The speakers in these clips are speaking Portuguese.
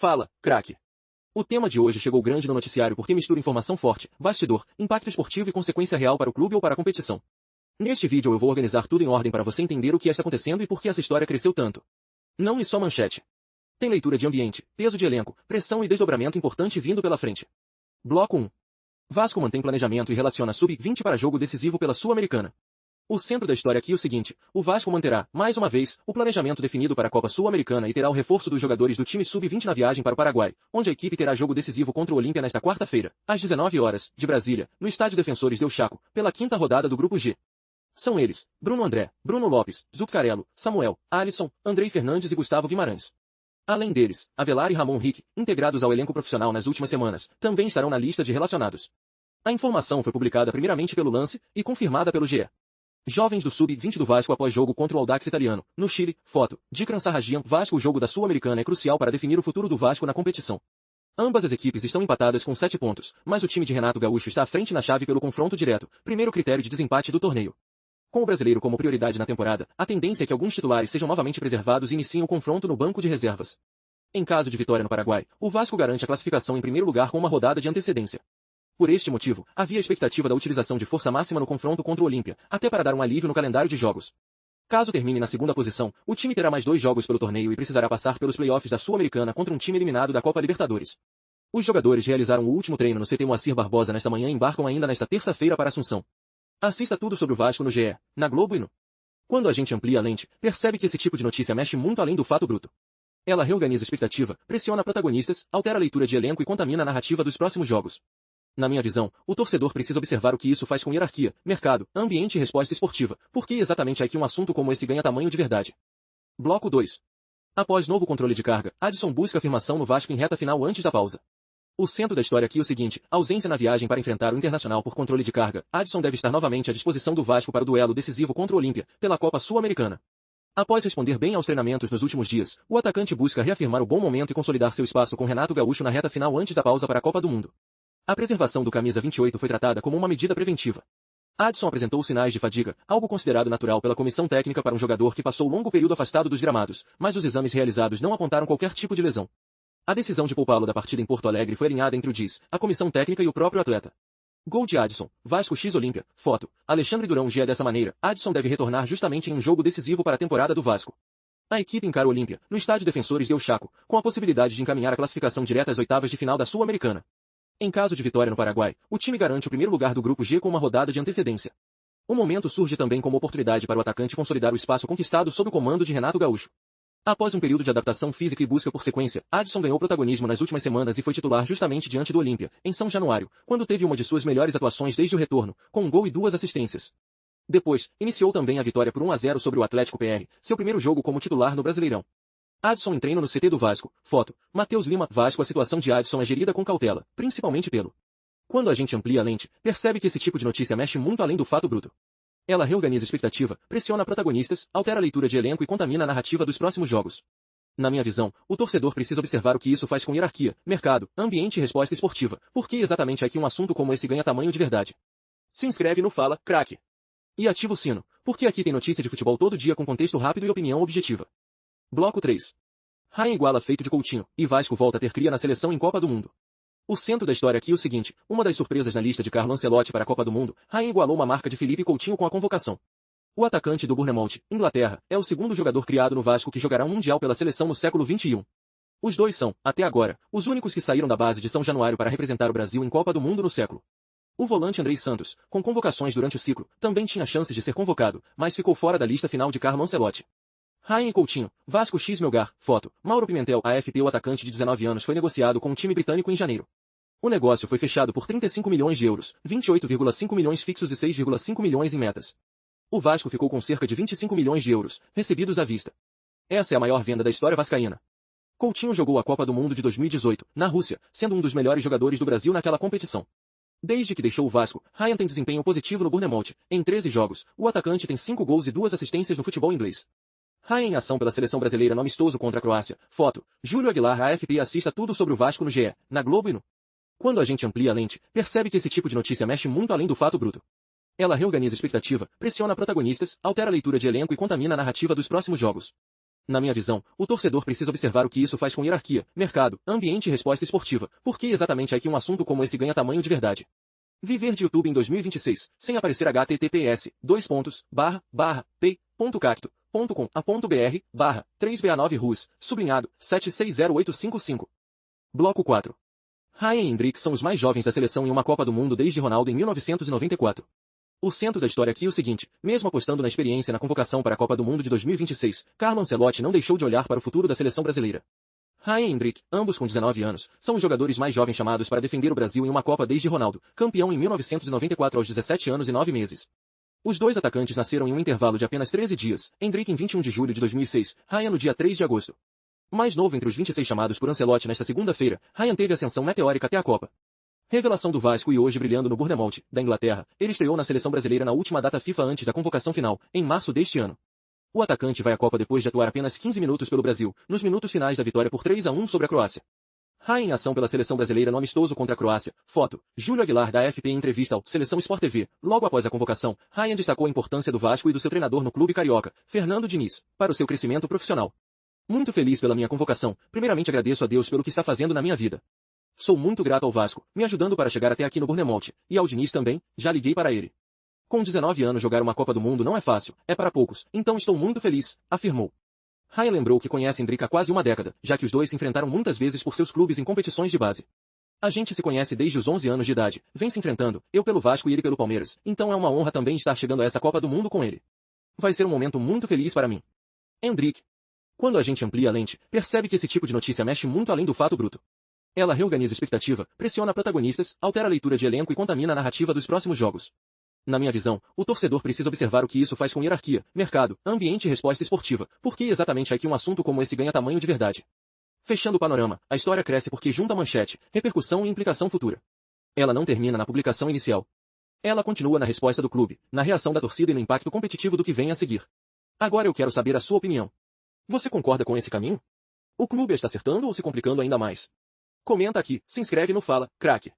Fala, craque. O tema de hoje chegou grande no noticiário porque mistura informação forte, bastidor, impacto esportivo e consequência real para o clube ou para a competição. Neste vídeo eu vou organizar tudo em ordem para você entender o que está acontecendo e por que essa história cresceu tanto. Não e só manchete. Tem leitura de ambiente, peso de elenco, pressão e desdobramento importante vindo pela frente. Bloco 1. Vasco mantém planejamento e relaciona Sub-20 para jogo decisivo pela Sul-Americana. O centro da história aqui é o seguinte: o Vasco manterá, mais uma vez, o planejamento definido para a Copa Sul-Americana e terá o reforço dos jogadores do time Sub-20 na viagem para o Paraguai, onde a equipe terá jogo decisivo contra o Olímpia nesta quarta-feira, às 19 horas, de Brasília, no Estádio Defensores del Chaco, pela quinta rodada do Grupo G. São eles, Bruno André, Bruno Lopes, Zuccarello, Samuel, Alisson, Andrei Fernandes e Gustavo Guimarães. Além deles, Avelar e Ramon Rick, integrados ao elenco profissional nas últimas semanas, também estarão na lista de relacionados. A informação foi publicada primeiramente pelo Lance e confirmada pelo GE. Jovens do Sub-20 do Vasco após jogo contra o Audax italiano, no Chile, foto, Dikran Sarrajian. Vasco. O jogo da Sul-Americana é crucial para definir o futuro do Vasco na competição. Ambas as equipes estão empatadas com 7 pontos, mas o time de Renato Gaúcho está à frente na chave pelo confronto direto, primeiro critério de desempate do torneio. Com o brasileiro como prioridade na temporada, a tendência é que alguns titulares sejam novamente preservados e iniciem o confronto no banco de reservas. Em caso de vitória no Paraguai, o Vasco garante a classificação em primeiro lugar com uma rodada de antecedência. Por este motivo, havia a expectativa da utilização de força máxima no confronto contra o Olímpia, até para dar um alívio no calendário de jogos. Caso termine na segunda posição, o time terá mais 2 jogos pelo torneio e precisará passar pelos playoffs da Sul-Americana contra um time eliminado da Copa Libertadores. Os jogadores realizaram o último treino no CT Moacir Barbosa nesta manhã e embarcam ainda nesta terça-feira para Assunção. Assista tudo sobre o Vasco no GE, na Globo e no. Quando a gente amplia a lente, percebe que esse tipo de notícia mexe muito além do fato bruto. Ela reorganiza a expectativa, pressiona protagonistas, altera a leitura de elenco e contamina a narrativa dos próximos jogos. Na minha visão, o torcedor precisa observar o que isso faz com hierarquia, mercado, ambiente e resposta esportiva, porque exatamente aqui um assunto como esse ganha tamanho de verdade. Bloco 2. Após novo controle de carga, Adson busca afirmação no Vasco em reta final antes da pausa. O centro da história aqui é o seguinte: ausência na viagem para enfrentar o Internacional por controle de carga, Adson deve estar novamente à disposição do Vasco para o duelo decisivo contra o Olímpia, pela Copa Sul-Americana. Após responder bem aos treinamentos nos últimos dias, o atacante busca reafirmar o bom momento e consolidar seu espaço com Renato Gaúcho na reta final antes da pausa para a Copa do Mundo. A preservação do camisa 28 foi tratada como uma medida preventiva. Adson apresentou sinais de fadiga, algo considerado natural pela comissão técnica para um jogador que passou longo período afastado dos gramados, mas os exames realizados não apontaram qualquer tipo de lesão. A decisão de poupá-lo da partida em Porto Alegre foi alinhada entre o DIS, a comissão técnica e o próprio atleta. Gol de Adson, Vasco x Olímpia, foto, Alexandre Durão. G. Dessa maneira, Adson deve retornar justamente em um jogo decisivo para a temporada do Vasco. A equipe encara o Olímpia, no Estádio Defensores del Chaco, com a possibilidade de encaminhar a classificação direta às oitavas de final da Sul-Americana. Em caso de vitória no Paraguai, o time garante o primeiro lugar do Grupo G com uma rodada de antecedência. O momento surge também como oportunidade para o atacante consolidar o espaço conquistado sob o comando de Renato Gaúcho. Após um período de adaptação física e busca por sequência, Adson ganhou protagonismo nas últimas semanas e foi titular justamente diante do Olímpia, em São Januário, quando teve uma de suas melhores atuações desde o retorno, com um gol e 2 assistências. Depois, iniciou também a vitória por 1-0 sobre o Atlético PR, seu primeiro jogo como titular no Brasileirão. Adson em treino no CT do Vasco, foto, Matheus Lima. Vasco. A situação de Adson é gerida com cautela, principalmente pelo. Quando a gente amplia a lente, percebe que esse tipo de notícia mexe muito além do fato bruto. Ela reorganiza a expectativa, pressiona protagonistas, altera a leitura de elenco e contamina a narrativa dos próximos jogos. Na minha visão, o torcedor precisa observar o que isso faz com hierarquia, mercado, ambiente e resposta esportiva, porque exatamente aqui um assunto como esse ganha tamanho de verdade. Se inscreve no Fala, craque. E ativa o sino, porque aqui tem notícia de futebol todo dia com contexto rápido e opinião objetiva. Bloco 3. Raia iguala feito de Coutinho, e Vasco volta a ter cria na seleção em Copa do Mundo. O centro da história aqui é o seguinte: uma das surpresas na lista de Carlo Ancelotti para a Copa do Mundo, Raia igualou uma marca de Felipe Coutinho com a convocação. O atacante do Bournemouth, Inglaterra, é o segundo jogador criado no Vasco que jogará um Mundial pela seleção no século XXI. Os dois são, até agora, os únicos que saíram da base de São Januário para representar o Brasil em Copa do Mundo no século. O volante Andrei Santos, com convocações durante o ciclo, também tinha chances de ser convocado, mas ficou fora da lista final de Carlo Ancelotti. Raia e Coutinho, Vasco x Melgar, foto, Mauro Pimentel. AFP. O atacante de 19 anos foi negociado com o time britânico em janeiro. O negócio foi fechado por 35 milhões de euros, 28,5 milhões fixos e 6,5 milhões em metas. O Vasco ficou com cerca de 25 milhões de euros, recebidos à vista. Essa é a maior venda da história vascaína. Coutinho jogou a Copa do Mundo de 2018, na Rússia, sendo um dos melhores jogadores do Brasil naquela competição. Desde que deixou o Vasco, Ryan tem desempenho positivo no Bournemouth. Em 13 jogos, o atacante tem 5 gols e 2 assistências no futebol inglês. Ryan em ação pela seleção brasileira no amistoso contra a Croácia. Foto, Júlio Aguilar. AFP. Assista tudo sobre o Vasco no GE, na Globo e no. Quando a gente amplia a lente, percebe que esse tipo de notícia mexe muito além do fato bruto. Ela reorganiza a expectativa, pressiona protagonistas, altera a leitura de elenco e contamina a narrativa dos próximos jogos. Na minha visão, o torcedor precisa observar o que isso faz com hierarquia, mercado, ambiente e resposta esportiva, porque exatamente é que um assunto como esse ganha tamanho de verdade. Viver de YouTube em 2026, sem aparecer https://pay.cacto.com.br/3ba9rus, sublinhado, 760855. Bloco 4. Ryan e Hendrick são os mais jovens da seleção em uma Copa do Mundo desde Ronaldo em 1994. O centro da história aqui é o seguinte, mesmo apostando na experiência na convocação para a Copa do Mundo de 2026, Carlo Ancelotti não deixou de olhar para o futuro da seleção brasileira. Ryan e Hendrick, ambos com 19 anos, são os jogadores mais jovens chamados para defender o Brasil em uma Copa desde Ronaldo, campeão em 1994 aos 17 anos e 9 meses. Os dois atacantes nasceram em um intervalo de apenas 13 dias, Hendrick em 21 de julho de 2006, Ryan no dia 3 de agosto. Mais novo entre os 26 chamados por Ancelotti nesta segunda-feira, Ryan teve ascensão meteórica até a Copa. Revelação do Vasco e hoje brilhando no Bournemouth, da Inglaterra, ele estreou na seleção brasileira na última data FIFA antes da convocação final, em março deste ano. O atacante vai à Copa depois de atuar apenas 15 minutos pelo Brasil, nos minutos finais da vitória por 3-1 sobre a Croácia. Ryan em ação pela seleção brasileira no amistoso contra a Croácia. Foto. Júlio Aguilar da AFP em entrevista ao Seleção Sport TV. Logo após a convocação, Ryan destacou a importância do Vasco e do seu treinador no clube carioca, Fernando Diniz, para o seu crescimento profissional. Muito feliz pela minha convocação, primeiramente agradeço a Deus pelo que está fazendo na minha vida. Sou muito grato ao Vasco, me ajudando para chegar até aqui no Bournemouth, e ao Diniz também, já liguei para ele. Com 19 anos jogar uma Copa do Mundo não é fácil, é para poucos, então estou muito feliz, afirmou. Ryan lembrou que conhece Hendrick há quase uma década, já que os dois se enfrentaram muitas vezes por seus clubes em competições de base. A gente se conhece desde os 11 anos de idade, vem se enfrentando, eu pelo Vasco e ele pelo Palmeiras, então é uma honra também estar chegando a essa Copa do Mundo com ele. Vai ser um momento muito feliz para mim. Hendrick. Quando a gente amplia a lente, percebe que esse tipo de notícia mexe muito além do fato bruto. Ela reorganiza a expectativa, pressiona protagonistas, altera a leitura de elenco e contamina a narrativa dos próximos jogos. Na minha visão, o torcedor precisa observar o que isso faz com hierarquia, mercado, ambiente e resposta esportiva, porque exatamente é que um assunto como esse ganha tamanho de verdade. Fechando o panorama, a história cresce porque junta manchete, repercussão e implicação futura. Ela não termina na publicação inicial. Ela continua na resposta do clube, na reação da torcida e no impacto competitivo do que vem a seguir. Agora eu quero saber a sua opinião. Você concorda com esse caminho? O clube está acertando ou se complicando ainda mais? Comenta aqui, se inscreve no Fala, craque.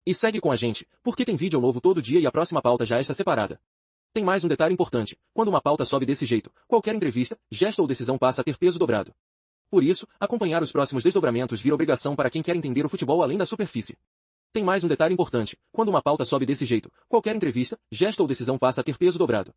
E segue com a gente, porque tem vídeo novo todo dia e a próxima pauta já está separada. Tem mais um detalhe importante, quando uma pauta sobe desse jeito, qualquer entrevista, gesto ou decisão passa a ter peso dobrado. Por isso, acompanhar os próximos desdobramentos vira obrigação para quem quer entender o futebol além da superfície. Tem mais um detalhe importante, quando uma pauta sobe desse jeito, qualquer entrevista, gesto ou decisão passa a ter peso dobrado.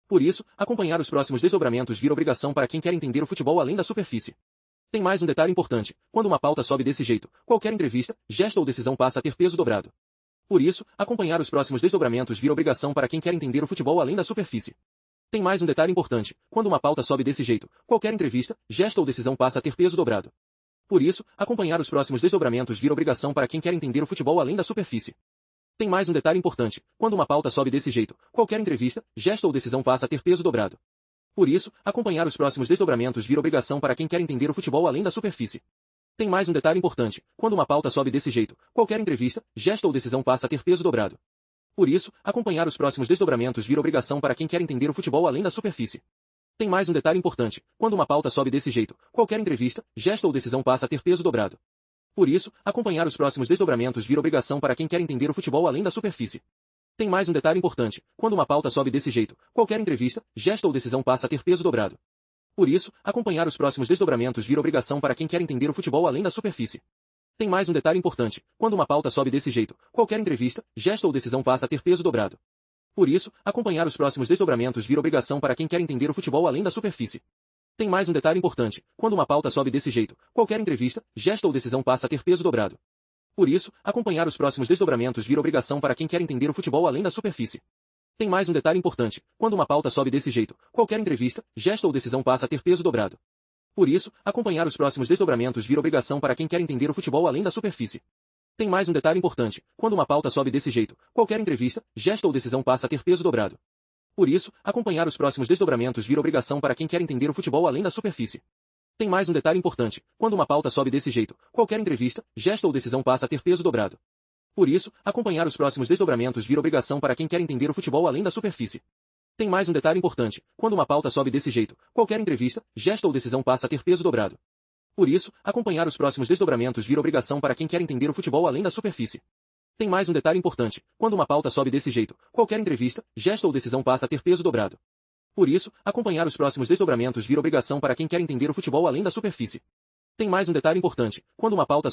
Por isso, acompanhar os próximos desdobramentos vira obrigação para quem quer entender o futebol além da superfície. Tem mais um detalhe importante, quando uma pauta sobe desse jeito, qualquer entrevista, gesto ou decisão passa a ter peso dobrado. Por isso, acompanhar os próximos desdobramentos vira obrigação para quem quer entender o futebol além da superfície. Tem mais um detalhe importante, quando uma pauta sobe desse jeito, qualquer entrevista, gesto ou decisão passa a ter peso dobrado. Por isso, acompanhar os próximos desdobramentos vira obrigação para quem quer entender o futebol além da superfície. Tem mais um detalhe importante, quando uma pauta sobe desse jeito, qualquer entrevista, gesto ou decisão passa a ter peso dobrado. Por isso, acompanhar os próximos desdobramentos vira obrigação para quem quer entender o futebol além da superfície. Tem mais um detalhe importante, quando uma pauta sobe desse jeito, qualquer entrevista, gesto ou decisão passa a ter peso dobrado. Por isso, acompanhar os próximos desdobramentos vira obrigação para quem quer entender o futebol além da superfície. Tem mais um detalhe importante, quando uma pauta sobe desse jeito, qualquer entrevista, gesto ou decisão passa a ter peso dobrado. Por isso, acompanhar os próximos desdobramentos vira obrigação para quem quer entender o futebol além da superfície. Tem mais um detalhe importante, quando uma pauta sobe desse jeito, qualquer entrevista, gesto ou decisão passa a ter peso dobrado. Por isso, acompanhar os próximos desdobramentos vira obrigação para quem quer entender o futebol além da superfície. Tem mais um detalhe importante, quando uma pauta sobe desse jeito, qualquer entrevista, gesto ou decisão passa a ter peso dobrado. Por isso, acompanhar os próximos desdobramentos vira obrigação para quem quer entender o futebol além da superfície. Tem mais um detalhe importante, quando uma pauta sobe desse jeito, qualquer entrevista, gesto ou decisão passa a ter peso dobrado. Por isso, acompanhar os próximos desdobramentos vira obrigação para quem quer entender o futebol além da superfície. Tem mais um detalhe importante, quando uma pauta sobe desse jeito, qualquer entrevista, gesto ou decisão passa a ter peso dobrado. Por isso, acompanhar os próximos desdobramentos vira obrigação para quem quer entender o futebol além da superfície. Tem mais um detalhe importante, quando uma pauta sobe desse jeito, qualquer entrevista, gesto ou decisão passa a ter peso dobrado. Por isso, acompanhar os próximos desdobramentos vira obrigação para quem quer entender o futebol além da superfície. Tem mais um detalhe importante, quando uma pauta sobe desse jeito, qualquer entrevista, gesto ou decisão passa a ter peso dobrado. Por isso, acompanhar os próximos desdobramentos vira obrigação para quem quer entender o futebol além da superfície. Tem mais um detalhe importante, quando uma pauta sobe desse jeito, qualquer entrevista, gesto ou decisão passa a ter peso dobrado. Por isso, acompanhar os próximos desdobramentos vira obrigação para quem quer entender o futebol além da superfície. Tem mais um detalhe importante, quando uma pauta sobe desse jeito, qualquer entrevista, gesto ou decisão passa a ter peso dobrado. Por isso, acompanhar os próximos desdobramentos vira obrigação para quem quer entender o futebol além da superfície. Tem mais um detalhe importante: quando uma pauta